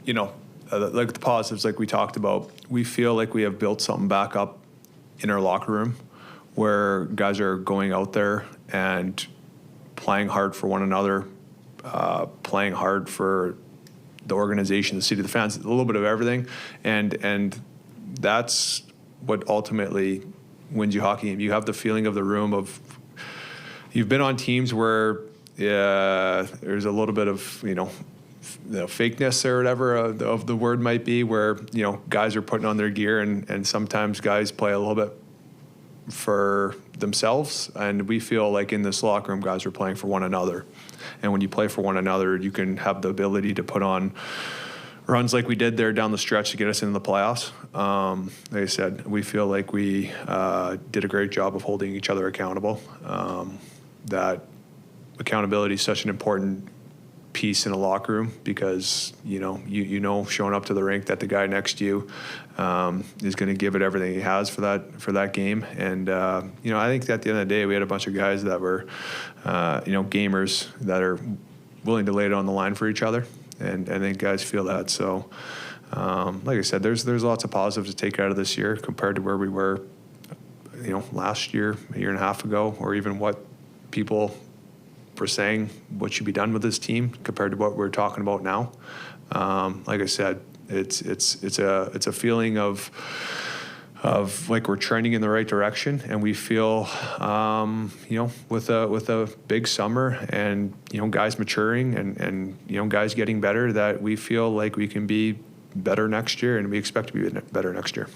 like the positives, like we talked about, we feel like we have built something back up in our locker room where guys are going out there and playing hard for one another, playing hard for the organization, the city, the fans, a little bit of everything. And that's what ultimately wins you hockey game. You have the feeling of the room of, you've been on teams where there's a little bit of, fakeness or whatever of the word might be, where, guys are putting on their gear and sometimes guys play a little bit for themselves. And we feel like in this locker room, guys are playing for one another. And when you play for one another, you can have the ability to put on runs like we did there down the stretch to get us into the playoffs. Like I said, we feel like we did a great job of holding each other accountable. That accountability is such an important piece in a locker room because, showing up to the rink that the guy next to you is going to give it everything he has for that game. And, I think at the end of the day, we had a bunch of guys that were, gamers that are willing to lay it on the line for each other. And I think guys feel that. So, like I said, there's lots of positives to take out of this year compared to where we were, last year, a year and a half ago, or even what people were saying what should be done with this team compared to what we're talking about now. Like I said, it's a feeling of like we're trending in the right direction, and we feel, with a big summer and guys maturing and guys getting better, that we feel like we can be better next year, and we expect to be better next year.